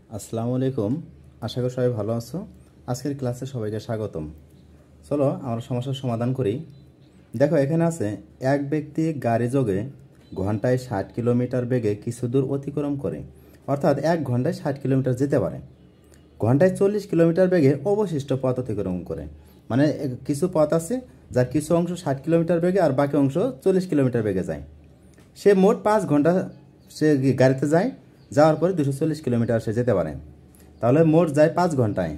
আসসালামু আলাইকুম। আশা করি সবাই ভালো আছো। আজকের ক্লাসে সবাইকে স্বাগতম। চলো আমরা সমস্যার সমাধান করি। দেখো এখানে আছে এক ব্যক্তি গাড়ি যোগে ঘন্টায় 60 কিলোমিটার বেগে কিছু দূর অতিক্রম করে, অর্থাৎ 1 ঘন্টায় 60 কিলোমিটার যেতে পারে। ঘন্টায় 40 কিলোমিটার বেগে অবশিষ্ট পথ অতিক্রম করে। মানে কিছু পথ আছে যার কিছু অংশ 60 কিলোমিটার বেগে আর বাকি অংশ 40 কিলোমিটার বেগে যায়। সে মোট 5 ঘন্টা সে গাড়িতে যায়, যাওয়ার পরে 240 কিলোমিটার সে যেতে পারে। তাহলে মোট যায় 5 ঘন্টায়,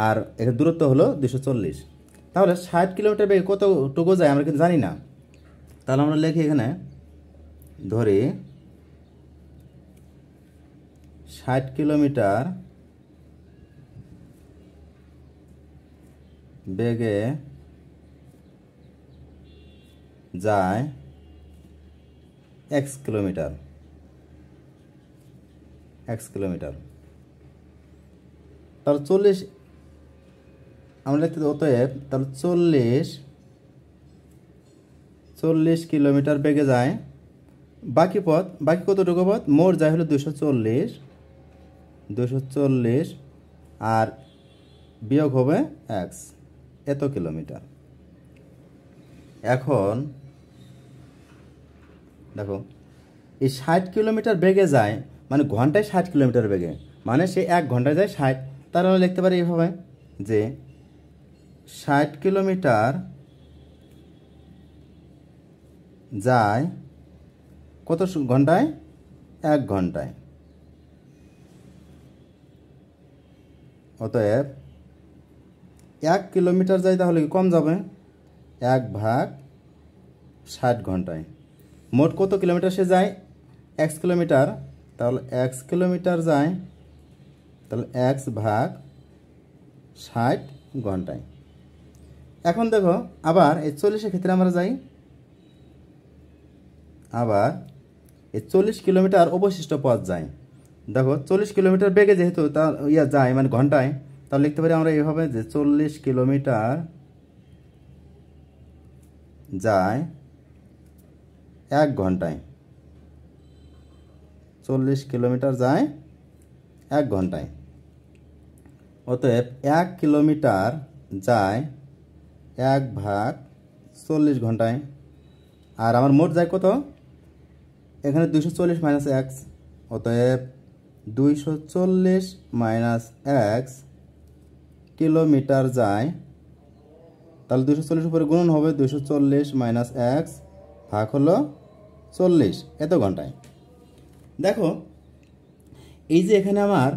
আর এর দূরত্ব হলো 240। তাহলে 60 কিলোমিটার বেগে কতটুকু যায় আমরা কিন্তু জানি না। তাহলে আমরা লিখি এখানে, ধরি 60 কিলোমিটার বেগে যায় x কিলোমিটার। তাহলে 40 আমরা লিখতে অতএব তাহলে 40 কিলোমিটার বেগে যায়। বাকি কতটুকু পথ? মোট যায় হলো 240 আর বিয়োগ হবে x, এত কিলোমিটার। এখন দেখো এই 60 কিলোমিটার বেগে যায়, মানে ঘন্টায় 60 কিলোমিটার বেগে, মানে সে 1 ঘন্টায় যায় 60। তাহলে আমরা লিখতে পারি এইভাবে যে 60 কিলোমিটার যায় কত ঘন্টায়? 1 ঘন্টায়। অতএব 1 কিলোমিটার যায়, তাহলে কম যাবে 1/60 ঘন্টায়। মোট কত কিলোমিটার সে যায়? x kilometre. তাহলে x কিলোমিটার যায়, তাহলে x/60 ঘন্টায়। এখন দেখো আবার এই 40-এর ক্ষেত্রে আমরা যাই। আবার এই 40 কিলোমিটার অবশিষ্ট পথ যায়। দেখো 40 কিলোমিটার বেগে যেহেতু তা যায়, মানে ঘন্টায়, তাহলে লিখতে পারি আমরা এইভাবে যে 40 কিলোমিটার যায় 1 ঘন্টায়। 40 কিলোমিটার যায় 1 ঘন্টায়। অতএব 1 কিলোমিটার যায় 1/40 ঘন্টায়। আর আমার মোট যায় কত? এখানে 240 মাইনাস x। অতএব 240 মাইনাস x কিলোমিটার যায়। তাহলে 240 উপরে গুণন হবে, 240 মাইনাস x ভাগ হলো 40, এত ঘন্টায়। দেখো এই যে এখানে আমার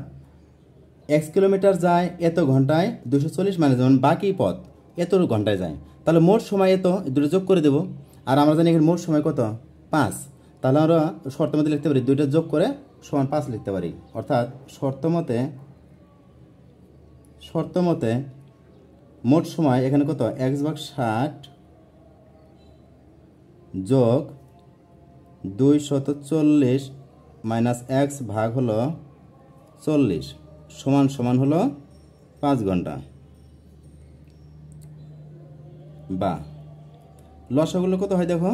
x কিলোমিটার যায় এত ঘন্টায়, 240 মাইনাস যেমন বাকি পথ এত ঘন্টায় যায়, তাহলে মোট সময় এত, দুটো যোগ করে দেব। আর আমরা জানি এখানে মোট সময় কত? 5। তাহলে আমরা শর্ত মতে লিখতে পারি, দুইটা যোগ করে সমান 5 লিখতে পারি। অর্থাৎ শর্ত মতে মোট সময় এখানে কত? x/60 যোগ 240 মাইনাস x ভাগ হলো 40 সমান হলো 5 ঘন্টা। বা লসাগুলো কত হয় দেখো,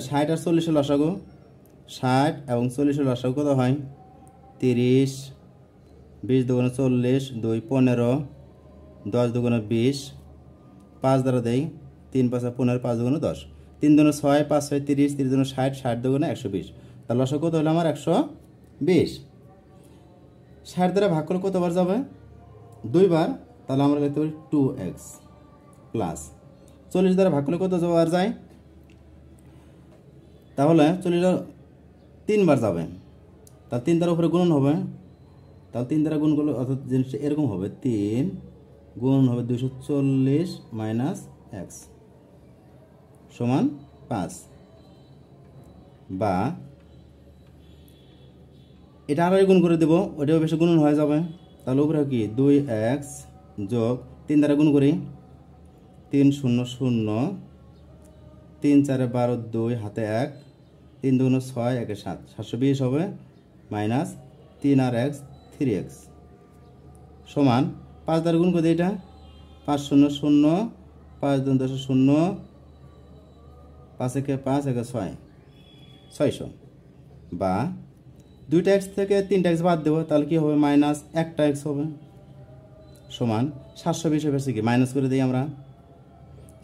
60 আর 40-এর লসাগু, 60 এবং 40-এর লসাগু কত হয়? 30, 20 দুগুণে 40, 2 15, 10 দুগুণে 20, 5 দ্বারা দেই, 3 5 15, 5 দুগুণে 10, 3 দুগুণে 6, 5 6 30, 30 দুগুণে 60, 60 দুগুণে 120। তার লসাগু কত হলো আমার? 120। 60 দ্বারা ভাগ করলে কতবার যাবে? 2 বার। তাহলে আমরা লিখতে পারি 2x প্লাস 40 দ্বারা ভাগ করলে কত বার যায়? তাহলে 40 3 বার যাবে। তাহলে 3 দ্বারা উপরে গুণন হবে, তাহলে 3 দ্বারা গুণ করলে অর্থাৎ জিনিসটা এরকম হবে, 3 গুণ হবে 240 মাইনাস x সমান 5। বা এটা আরও গুণ করে দেবো, ওটাও বেশি গুণন হয়ে যাবে। তাহলে উপরে কি 2x যোগ 3 দ্বারা গুণ করি, 3 0 0, 3 4 12, 2 হাতে 1, 3 2 6, 1 7, 720 হবে মাইনাস 3 আর x 3x সমান 5 দ্বারা গুণ করে এটা 5 0 0, 5 2 10 0, 5 1 5 1 6, 600। বা 2টা এক্স থেকে 3টা এক্স বাদ দেবো, তাহলে কি হবে মাইনাস 1টা এক্স হবে, সমান 720 হয়েছে কি মাইনাস করে দিই আমরা,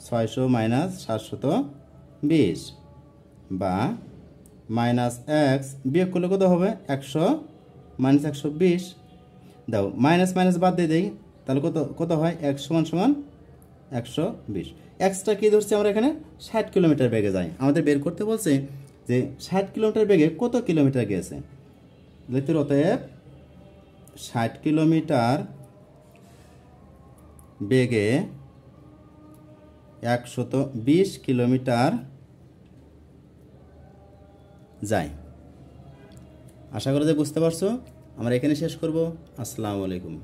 600 মাইনাস 720 বা মাইনাস এক্স বিয়োগ করলে কত হবে 100 মাইনাস 120, দাও মাইনাস মাইনাস বাদ দিয়ে দিই, তাহলে কত কত হয় এক্স সমান সমান 120। এক্সটা কি ধরছি আমরা এখানে 60 কিলোমিটার বেগে যায়, আমাদের বের করতে বলছে যে 60 কিলোমিটার বেগে কত কিলোমিটার গেছে, লিখতে অতএব 60 কিলোমিটার বেগে 120 কিলোমিটার যায়। আশা করি যে বুঝতে পারছো। আমরা এখানে শেষ করব। আসসালামু আলাইকুম।